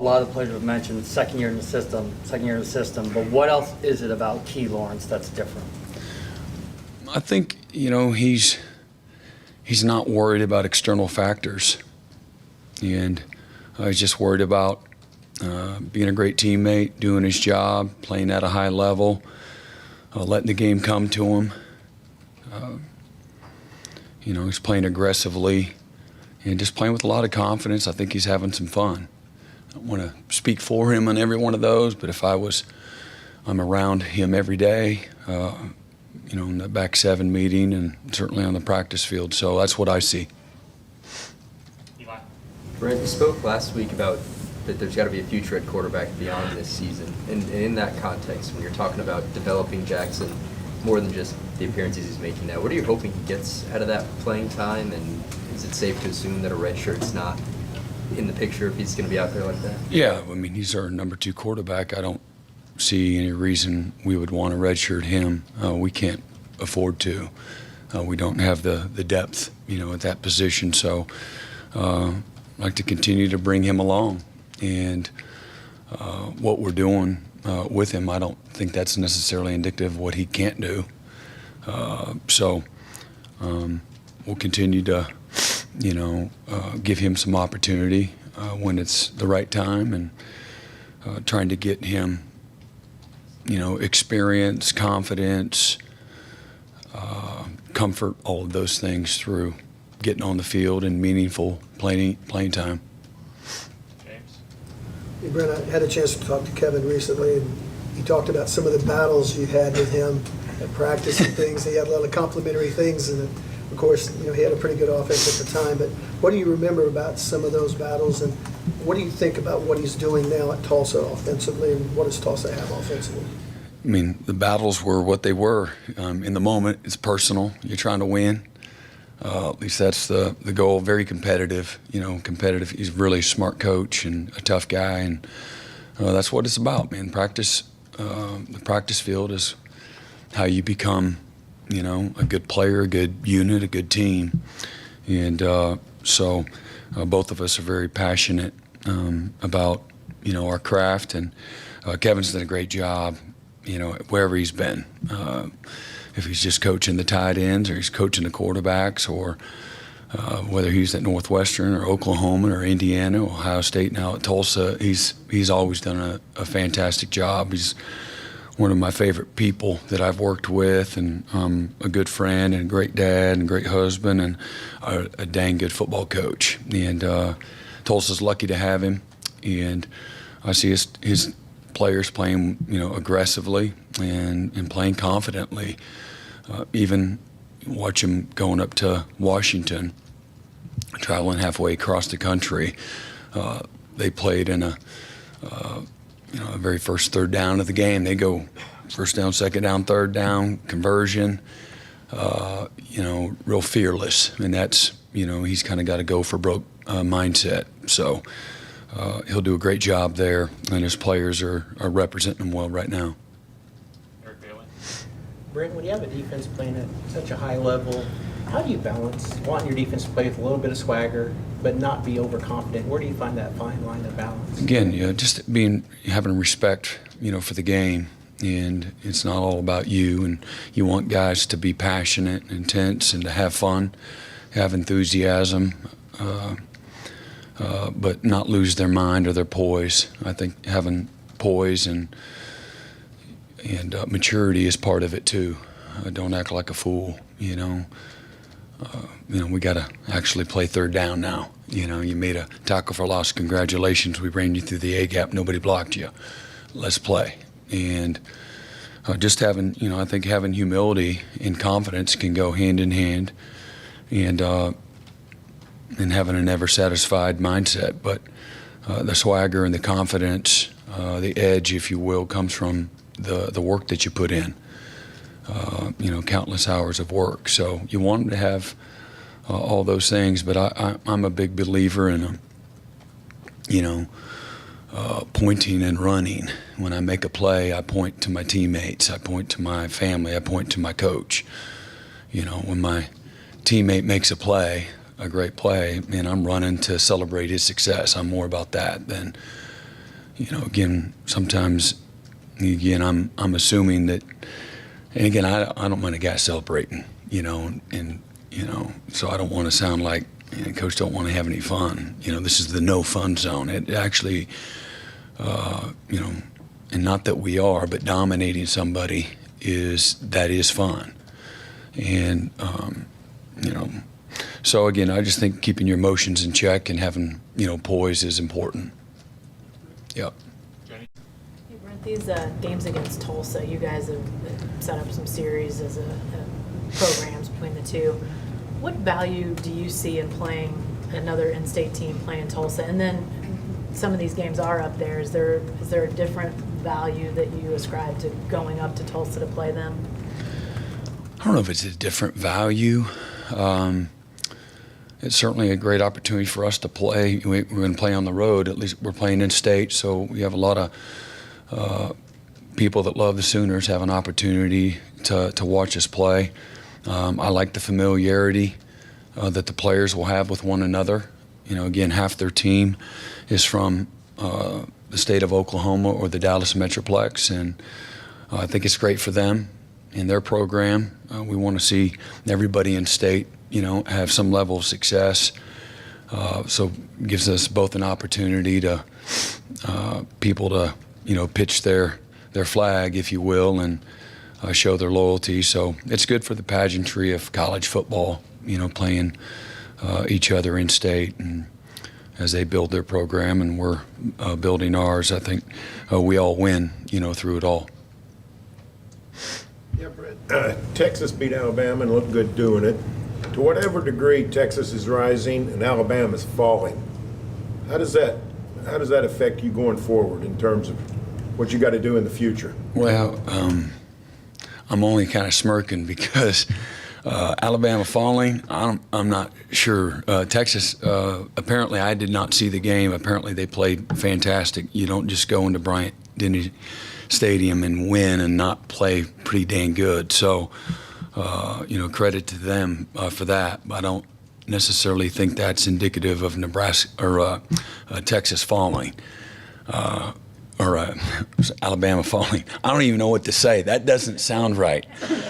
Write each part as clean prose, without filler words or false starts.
lot of the players have mentioned second year in the system, but what else is it about Key Lawrence that's different? I think, he's not worried about external factors, and he's just worried about being a great teammate, doing his job, playing at a high level, letting the game come to him. He's playing aggressively and just playing with a lot of confidence. I think he's having some fun. I don't want to speak for him on every one of those, but if I'm around him every day, in the back seven meeting and certainly on the practice field. So that's what I see. Brent, you spoke last week about that there's got to be a future at quarterback beyond this season. And in that context, when you're talking about developing Jackson more than just the appearances he's making now, what are you hoping he gets out of that playing time? And is it safe to assume that a red shirt's not in the picture if he's going to be out there like that? Yeah, he's our number 2 quarterback. I don't see any reason we would want to redshirt him. We can't afford to. We don't have the depth, at that position. So I'd like to continue to bring him along. And what we're doing with him, I don't think that's necessarily indicative of what he can't do. So we'll continue to, give him some opportunity when it's the right time, and trying to get him, experience, confidence, comfort, all of those things through getting on the field and meaningful playing time. Hey, Brent, I had a chance to talk to Kevin recently, and he talked about some of the battles you had with him at practice and things. He had a lot of complimentary things, and of course, he had a pretty good offense at the time. But what do you remember about some of those battles, and what do you think about what he's doing now at Tulsa offensively, and what does Tulsa have offensively? The battles were what they were. In the moment, it's personal. You're trying to win. At least that's the goal. Very competitive, competitive. He's a really smart coach and a tough guy, and that's what it's about, man. Practice, the practice field is how you become, a good player, a good unit, a good team. And so both of us are very passionate about, our craft, and Kevin's done a great job, wherever he's been. If he's just coaching the tight ends, or he's coaching the quarterbacks, or whether he's at Northwestern or Oklahoma or Indiana, Ohio State, now at Tulsa, he's always done a fantastic job. He's one of my favorite people that I've worked with, and a good friend and a great dad and a great husband and a dang good football coach. And Tulsa's lucky to have him, and I see his players playing, aggressively and playing confidently. Even watch him going up to Washington, traveling halfway across the country. They played in a very first third down of the game. They go first down, second down, third down, conversion, real fearless. And that's, he's kind of got a go for broke mindset. So he'll do a great job there, and his players are representing him well right now. Brent, when you have a defense playing at such a high level, how do you balance wanting your defense to play with a little bit of swagger but not be overconfident? Where do you find that fine line of balance? Again, just having respect, for the game, and it's not all about you. And you want guys to be passionate, intense, and to have fun, have enthusiasm, but not lose their mind or their poise. I think having poise and maturity is part of it too. Don't act like a fool. We got to actually play third down now. You made a tackle for loss. Congratulations, we ran you through the A gap. Nobody blocked you. Let's play. And just having, I think having humility and confidence can go hand in hand, and having a never satisfied mindset. But the swagger and the confidence, the edge, if you will, comes from the work that you put in, countless hours of work. So you want them to have all those things, but I'm a big believer in pointing and running. When I make a play, I point to my teammates, I point to my family, I point to my coach. When my teammate makes a great play, and I'm running to celebrate his success. I'm more about that than again, sometimes, again, I'm assuming that, and again, I don't mind a guy celebrating, and so I don't want to sound like, coach don't want to have any fun. This is the no fun zone. It actually, and not that we are, but dominating somebody is fun. And, so again, I just think keeping your emotions in check and having, poise is important. Yep. Hey, Brent, these games against Tulsa, you guys have set up some series as programs between the two. What value do you see in playing another in-state team playing Tulsa? And then some of these games are up there. Is there a different value that you ascribe to going up to Tulsa to play them? I don't know if it's a different value. It's certainly a great opportunity for us to play. We're going to play on the road. At least we're playing in state, so we have a lot of people that love the Sooners have an opportunity to watch us play. I like the familiarity that the players will have with one another. Again, half their team is from the state of Oklahoma or the Dallas Metroplex, and I think it's great for them in their program. We want to see everybody in state, have some level of success. So it gives us both an opportunity to people to, pitch their flag, if you will, and show their loyalty. So it's good for the pageantry of college football, playing each other in state, and as they build their program and we're building ours, I think we all win, through it all. Yeah, Brent. Texas beat Alabama and looked good doing it. To whatever degree Texas is rising and Alabama is falling, how does that affect you going forward in terms of what you got to do in the future? Well, I'm only kind of smirking because Alabama falling, I'm not sure. Texas, apparently I did not see the game. Apparently they played fantastic. You don't just go into Bryant-Denny Stadium and win and not play pretty dang good. So, credit to them for that. I don't necessarily think that's indicative of Nebraska or Texas falling. Or Alabama falling. I don't even know what to say. That doesn't sound right.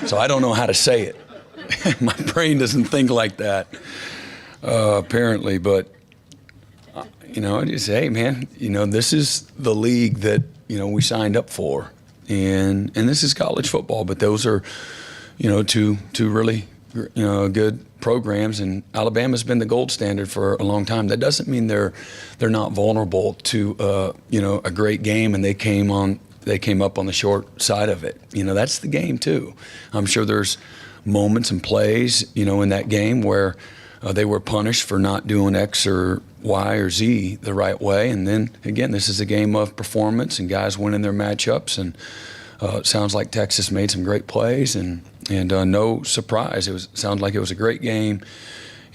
So I don't know how to say it. My brain doesn't think like that, apparently. But, I just say, hey, man, this is the league that, we signed up for. And this is college football. But those are, two really, good programs. And Alabama's been the gold standard for a long time. That doesn't mean they're not vulnerable to, a great game and they came up on the short side of it. That's the game too. I'm sure there's moments and plays, in that game where they were punished for not doing X or Y or Z the right way. And then again, this is a game of performance and guys winning their matchups. And it sounds like Texas made some great plays and no surprise. Sounded like it was a great game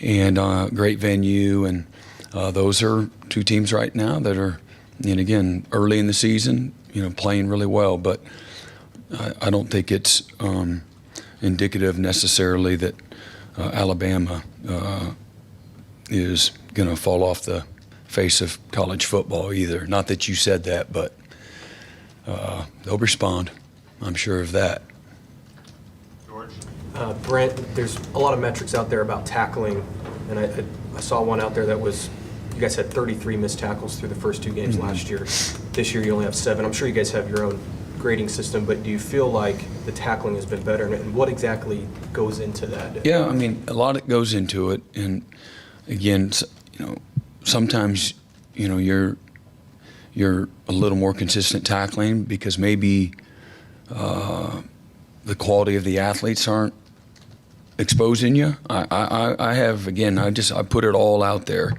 and great venue. And those are two teams right now that are, and again, early in the season, playing really well. But I don't think it's indicative necessarily that Alabama is going to fall off the face of college football either. Not that you said that, but they'll respond. I'm sure of that. Brent, there's a lot of metrics out there about tackling, and I saw one out there that was, you guys had 33 missed tackles through the first two games last year. This year you only have 7. I'm sure you guys have your own grading system, but do you feel like the tackling has been better, and what exactly goes into that? Yeah, a lot that goes into it, and again, sometimes, you're a little more consistent tackling because maybe the quality of the athletes aren't exposing you. I have, again, I put it all out there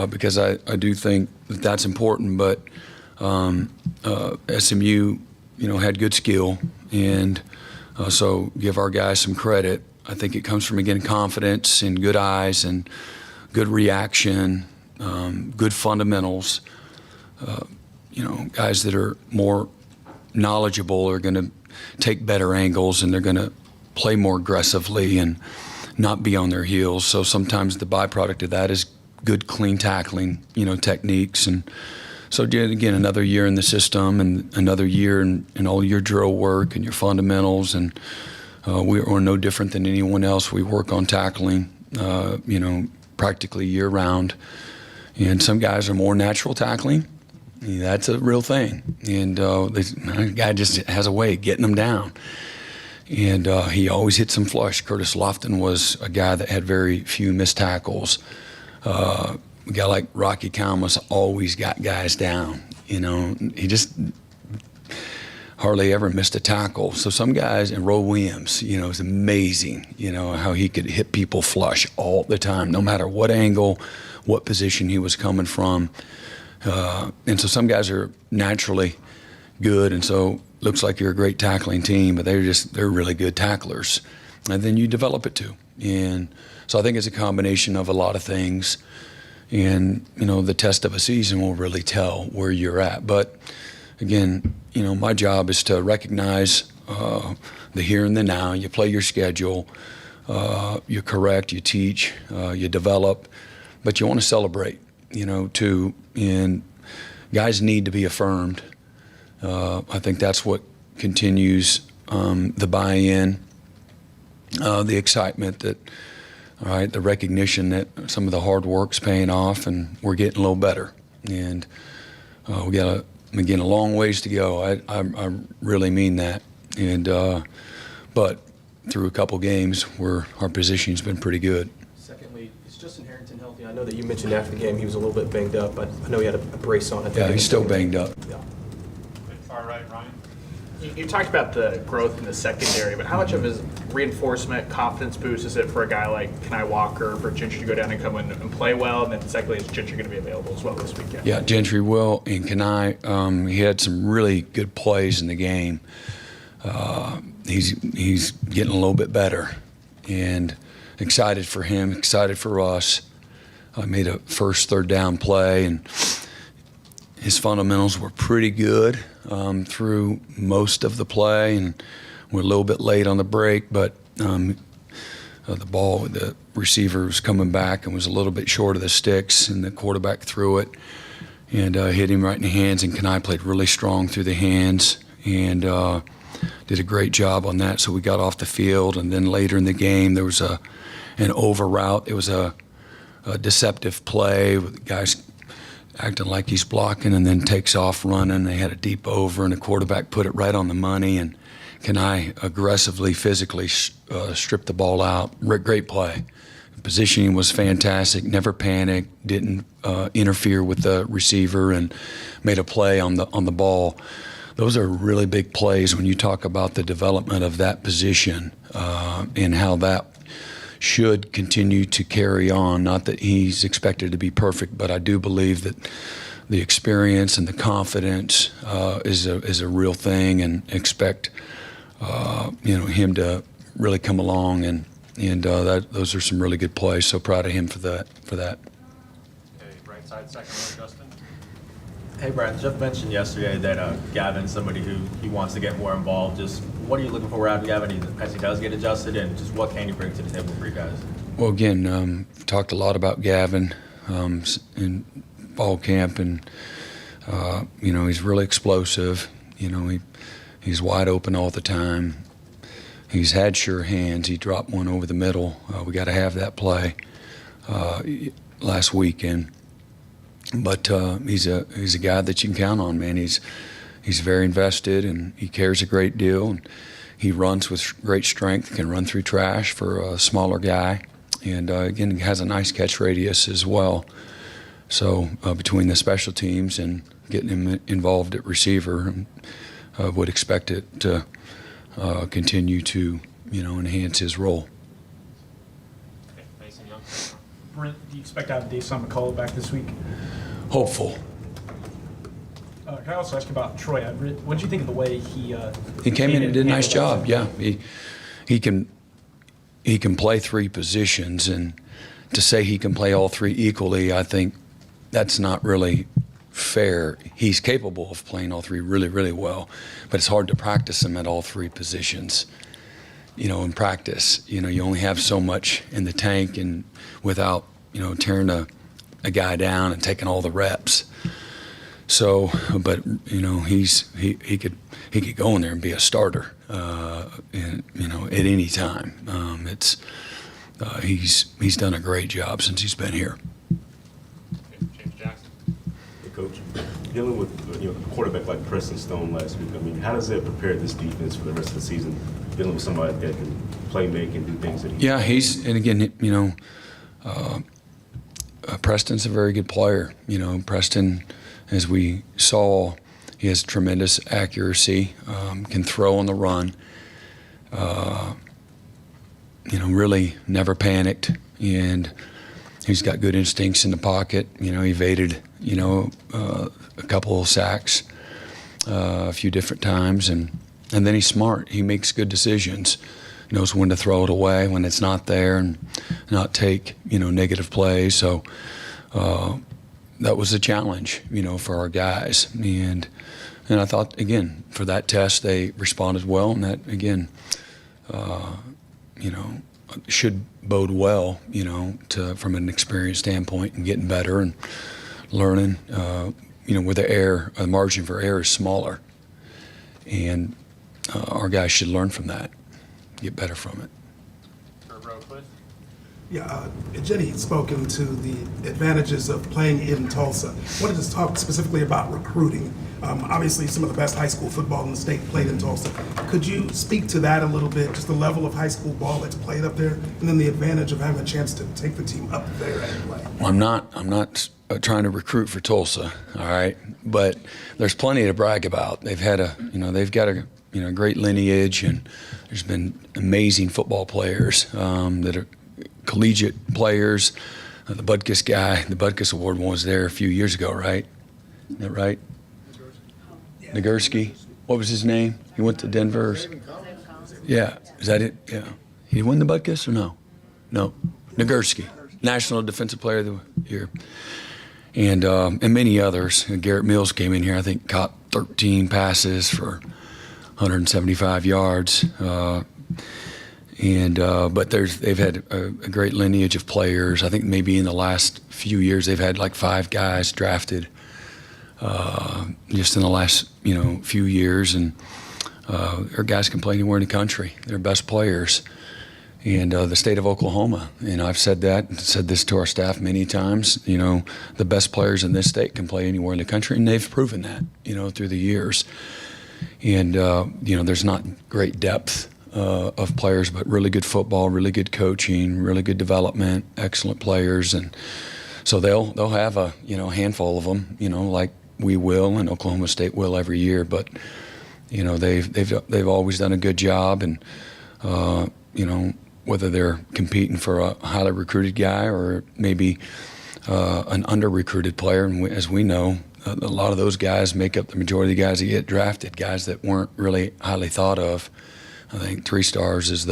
because I do think that that's important, but SMU, had good skill, and so give our guys some credit. I think it comes from, again, confidence and good eyes and good reaction, good fundamentals. Guys that are more knowledgeable are going to take better angles and they're going to play more aggressively and not be on their heels. So sometimes the byproduct of that is good, clean tackling, techniques. And So again, another year in the system and another year in all your drill work and your fundamentals, and we're no different than anyone else. We work on tackling, practically year round. And some guys are more natural tackling. That's a real thing. And the guy just has a way of getting them down. And he always hits them flush. Curtis Lofton was a guy that had very few missed tackles. A guy like Rocky Kalmus always got guys down. He just hardly ever missed a tackle. So some guys, and Roe Williams, is amazing, how he could hit people flush all the time, no matter what angle, what position he was coming from. And so some guys are naturally good, and so looks like you're a great tackling team, but they're really good tacklers. And then you develop it too. And so I think it's a combination of a lot of things. And, the test of a season will really tell where you're at. But again, my job is to recognize the here and the now. You play your schedule, you correct, you teach, you develop, but you want to celebrate, too. And guys need to be affirmed. I think that's what continues the buy-in, the excitement that, all right, the recognition that some of the hard work's paying off and we're getting a little better. And we got a long ways to go. I really mean that. And but through a couple games, our position's been pretty good. Secondly, is Justin Harrington healthy? I know that you mentioned after the game he was a little bit banged up, but I know he had a brace on. Yeah, he's still banged up. Yeah. Far right, Ryan. You talked about the growth in the secondary, but how much of his reinforcement, confidence boost is it for a guy like Kenai Walker, for Gentry to go down and come in and play well? And then secondly, is Gentry going to be available as well this weekend? Yeah, Gentry will. And Kenai, he had some really good plays in the game. He's getting a little bit better, and excited for him, excited for us. I made a first third down play, and his fundamentals were pretty good through most of the play, and we're a little bit late on the break, but the receiver was coming back and was a little bit short of the sticks, and the quarterback threw it and hit him right in the hands, and Kenai played really strong through the hands and did a great job on that. So we got off the field, and then later in the game there was an over route. It was a deceptive play with guys acting like he's blocking and then takes off running. They had a deep over, and the quarterback put it right on the money, and Kenai aggressively, physically stripped the ball out. Great play. The positioning was fantastic, never panicked, didn't interfere with the receiver, and made a play on the ball. Those are really big plays when you talk about the development of that position and how that should continue to carry on. Not that he's expected to be perfect, but I do believe that the experience and the confidence is a real thing, and expect him to really come along, and those are some really good plays. So proud of him for that. Okay, right side, second row, Justin. Hey, Brent, Jeff mentioned yesterday that Gavin's somebody who he wants to get more involved. Just what are you looking for out of Gavin as he does get adjusted, and just what can you bring to the table for you guys? Well, again, talked a lot about Gavin in fall camp, and he's really explosive. He's wide open all the time. He's had sure hands. He dropped one over the middle. We got to have that play last weekend. But he's a guy that you can count on, man. He's very invested, and he cares a great deal. And he runs with great strength, can run through trash for a smaller guy. And again, he has a nice catch radius as well. So between the special teams and getting him involved at receiver, I would expect it to continue to enhance his role. Okay, Mason Young. Brent, do you expect to have Dason McCullough back this week? Hopeful. Can I also ask about Troy Everett? What did you think of the way he came in and did a nice handled job. Yeah, he can play three positions, and to say he can play all three equally, I think that's not really fair. He's capable of playing all three really, really well, but it's hard to practice him at all three positions. In practice, you only have so much in the tank, and without tearing a guy down and taking all the reps. So, but he could go in there and be a starter, and at any time. He's done a great job since he's been here. James Jackson. Hey, Coach, dealing with a quarterback like Preston Stone last week, I mean, how does that prepare this defense for the rest of the season? Dealing with somebody that can play, make, and do things that he Yeah, and again, Preston's a very good player. Preston, as we saw, he has tremendous accuracy, can throw on the run. Really never panicked, and he's got good instincts in the pocket. He evaded, a couple of sacks a few different times, and then he's smart. He makes good decisions, knows when to throw it away when it's not there, and not take negative plays. So that was a challenge, for our guys, and I thought again for that test they responded well, and that again, should bode well, from an experience standpoint and getting better and learning, where the margin for error is smaller, and our guys should learn from that, get better from it. Third row, please. Yeah, Jenny had spoken to the advantages of playing in Tulsa. I wanted to talk specifically about recruiting. Obviously, some of the best high school football in the state played in Tulsa. Could you speak to that a little bit, just the level of high school ball that's played up there, and then the advantage of having a chance to take the team up there and play? Well, I'm not trying to recruit for Tulsa, all right, but there's plenty to brag about. They've had they've got a great lineage, and there's been amazing football players that are collegiate players. The Butkus Award was there a few years ago, right? Is that right? Nagurski. What was his name? He went to Denver. Yeah, is that it? Yeah. He won the Butkus or no? No. Nagurski, National Defensive Player of the Year. And many others. Garrett Mills came in here, I think, caught 13 passes for 175 yards. But they've had a great lineage of players. I think maybe in the last few years they've had like 5 guys drafted just in the last few years, and our guys can play anywhere in the country. They're best players, and the state of Oklahoma. And I've said this to our staff many times. The best players in this state can play anywhere in the country, and they've proven that through the years. And there's not great depth of players, but really good football, really good coaching, really good development, excellent players, and so they'll have a handful of them, like we will and Oklahoma State will every year. But they've always done a good job, and whether they're competing for a highly recruited guy or maybe an under-recruited player, and as we know, a lot of those guys make up the majority of the guys that get drafted, guys that weren't really highly thought of. I think 3 stars is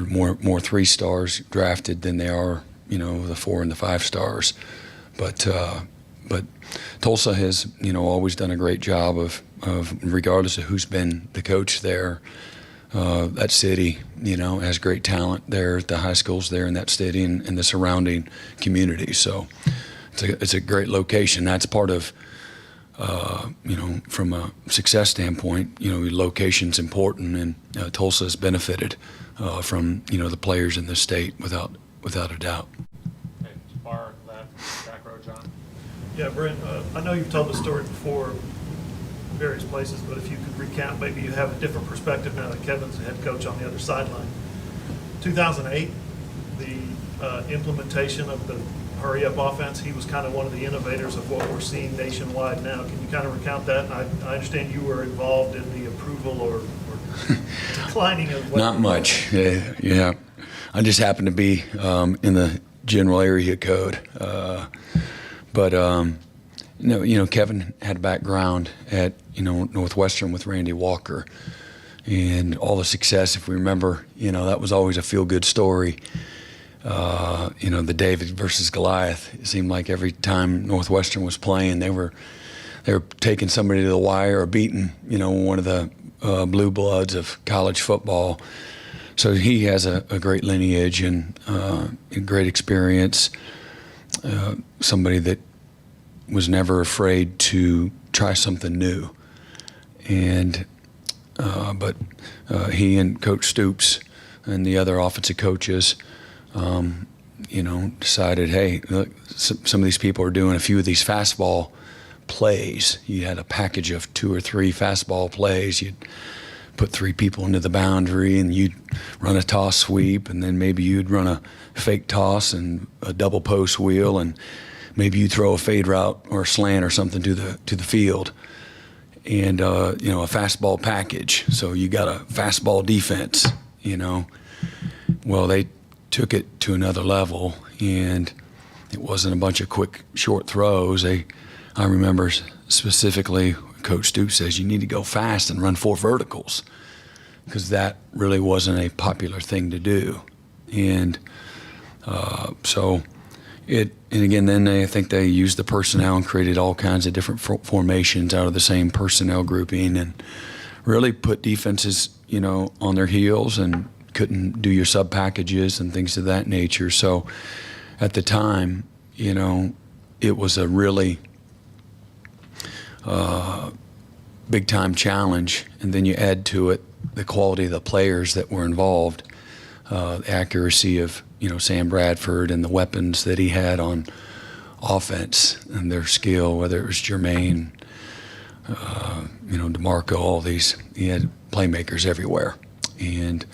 more 3 stars drafted than they are, the 4 and the 5 stars. But Tulsa has, always done a great job of regardless of who's been the coach there. That city, has great talent there at the high schools there in that city and the surrounding community. So it's a great location. That's part of. From a success standpoint, location's important, and Tulsa has benefited from the players in the state without a doubt. Okay, far left, back row, John. Yeah, Brent, I know you've told the story before in various places, but if you could recount, maybe you have a different perspective now that Kevin's the head coach on the other sideline. 2008, the implementation of the hurry-up offense, he was kind of one of the innovators of what we're seeing nationwide now. Can you kind of recount that? And I understand you were involved in the approval or declining of what... Not much, yeah. I just happened to be in the general area code. But Kevin had a background at, Northwestern with Randy Walker. And all the success, if we remember, that was always a feel-good story. The David versus Goliath. It seemed like every time Northwestern was playing, they were taking somebody to the wire or beating, one of the blue bloods of college football. So he has a great lineage, and a great experience. Somebody that was never afraid to try something new. And but he and Coach Stoops and the other offensive coaches, decided, hey, look, some of these people are doing a few of these fastball plays. You had a package of 2 or 3 fastball plays. You'd put 3 people into the boundary, and you'd run a toss sweep, and then maybe you'd run a fake toss and a double post wheel, and maybe you throw a fade route or a slant or something to the field, and a fastball package. So you got a fastball defense. Well, they took it to another level, and it wasn't a bunch of quick, short throws. I remember specifically Coach Stoops says you need to go fast and run 4 verticals, because that really wasn't a popular thing to do. And and again, then I think they used the personnel and created all kinds of different formations out of the same personnel grouping, and really put defenses, on their heels, and couldn't do your sub packages and things of that nature. So at the time, it was a really big time challenge. And then you add to it the quality of the players that were involved, the accuracy of Sam Bradford and the weapons that he had on offense and their skill, whether it was Jermaine, DeMarco, all these. He had playmakers everywhere. And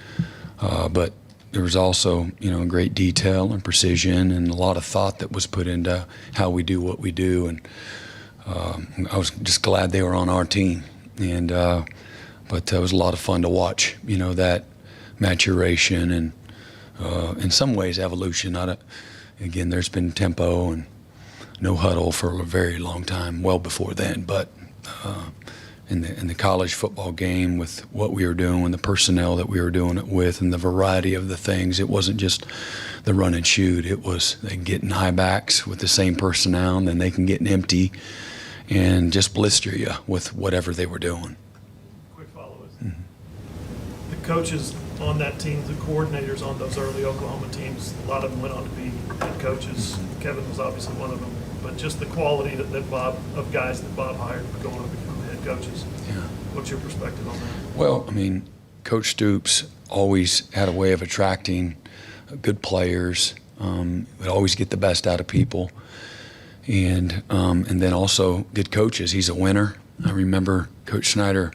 but there was also, great detail and precision and a lot of thought that was put into how we do what we do. And I was just glad they were on our team. And but it was a lot of fun to watch, that maturation and in some ways evolution. Again, there's been tempo and no huddle for a very long time, well before then. But in the college football game, with what we were doing and the personnel that we were doing it with and the variety of the things, it wasn't just the run and shoot. It was they can get in high backs with the same personnel, and then they can get in empty and just blister you with whatever they were doing. Quick follow-up. The coaches on that team, the coordinators on those early Oklahoma teams, a lot of them went on to be head coaches. Kevin was obviously one of them. But just the quality of guys that Bob hired to go on to become head coaches. Yeah. What's your perspective on that? Well, Coach Stoops always had a way of attracting good players. Would always get the best out of people, and then also good coaches. He's a winner. I remember Coach Snyder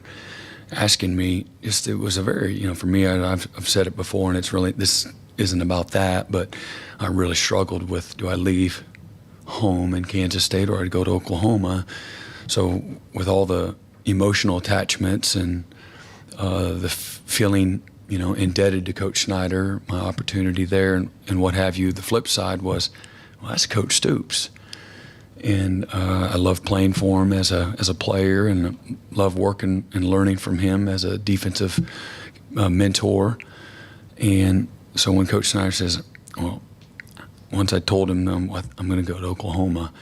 asking me. It was a very, for me. I've said it before, and it's really, this isn't about that, but I really struggled with, do I leave home in Kansas State or I'd go to Oklahoma? So with all the emotional attachments and the feeling, indebted to Coach Snyder, my opportunity there and what have you, the flip side was, well, that's Coach Stoops. And I love playing for him as a player, and love working and learning from him as a defensive mentor. And so when Coach Snyder says, well, once I told him I'm going to go to Oklahoma,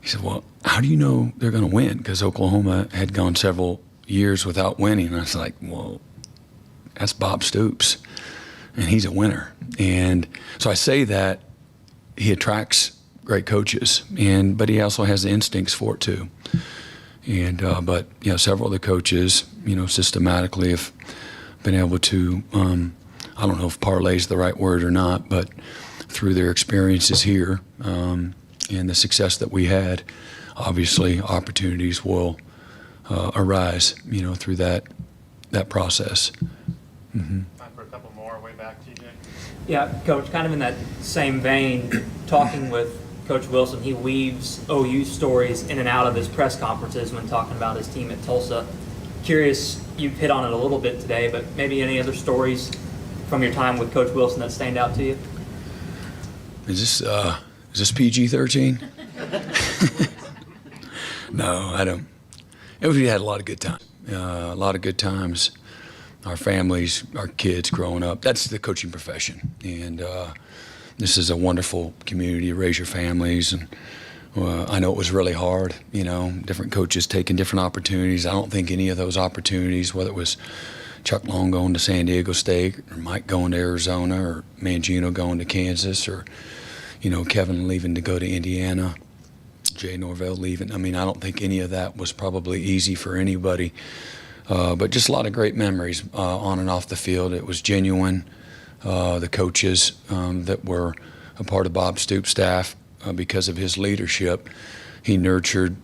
he said, well, how do you know they're going to win? Because Oklahoma had gone several years without winning. And I was like, well, that's Bob Stoops, and he's a winner. And so I say that he attracts great coaches, but he also has the instincts for it too. And but several of the coaches, systematically have been able to, I don't know if parlay is the right word or not, but through their experiences here and the success that we had, obviously opportunities will arise, through that process. Mm-hmm. Time for a couple more. Way back, TJ. Yeah, Coach, kind of in that same vein, talking with Coach Wilson, he weaves OU stories in and out of his press conferences when talking about his team at Tulsa. Curious, you hit on it a little bit today, but maybe any other stories from your time with Coach Wilson that stand out to you? Is this PG-13? No, I don't. We had a lot of good times. A lot of good times. Our families, our kids growing up. That's the coaching profession, and this is a wonderful community to raise your families. And I know it was really hard. Different coaches taking different opportunities. I don't think any of those opportunities, whether it was Chuck Long going to San Diego State, or Mike going to Arizona, or Mangino going to Kansas, or Kevin leaving to go to Indiana, Jay Norvell leaving. I mean, I don't think any of that was probably easy for anybody. But just a lot of great memories on and off the field. It was genuine. The coaches that were a part of Bob Stoops' staff, because of his leadership, he nurtured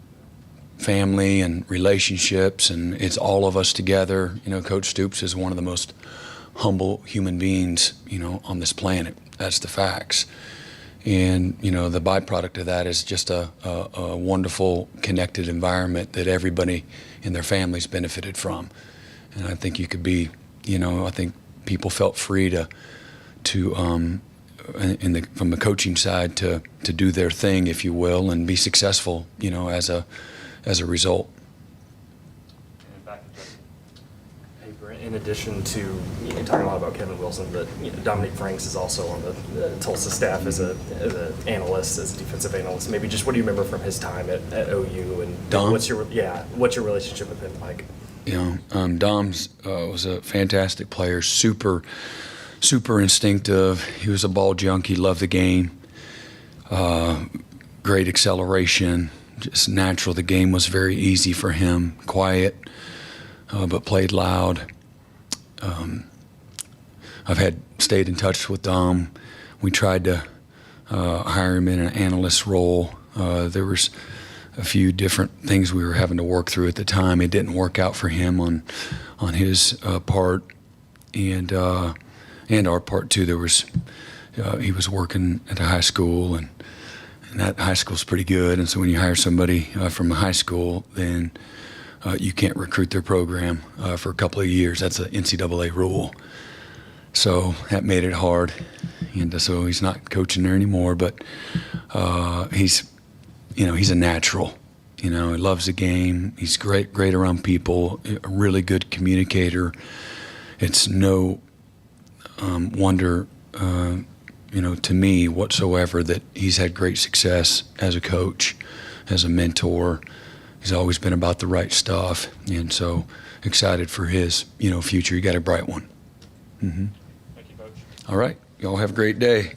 family and relationships, and it's all of us together. You know, Coach Stoops is one of the most humble human beings, you know, on this planet. That's the facts. And, you know, the byproduct of that is just a wonderful, connected environment that everybody in their families benefited from. And I think you could be, you know, I think people felt free from the coaching side to do their thing, if you will, and be successful, you know, as a result. Hey, Brent, in addition to talking a lot about Kevin Wilson, but Dominique Franks is also on the Tulsa staff as an analyst, as a defensive analyst. Maybe just what do you remember from his time at OU, and Dom? what's your relationship with him like? You know, Dom's was a fantastic player, super instinctive. He was a ball junkie, loved the game, great acceleration, just natural. The game was very easy for him, quiet, but played loud. I've stayed in touch with Dom. We tried to hire him in an analyst role. There was a few different things we were having to work through at the time. It didn't work out for him on his part, and our part too. There was he was working at a high school, and that high school's pretty good. And so when you hire somebody from a high school, then you can't recruit their program for a couple of years. That's an NCAA rule. So that made it hard, and so he's not coaching there anymore. But he's a natural. You know, he loves the game. He's great around people. A really good communicator. It's no wonder, to me whatsoever that he's had great success as a coach, as a mentor. He's always been about the right stuff, and so excited for his, future. You got a bright one. Mm-hmm. Thank you, Coach. All right. Y'all have a great day.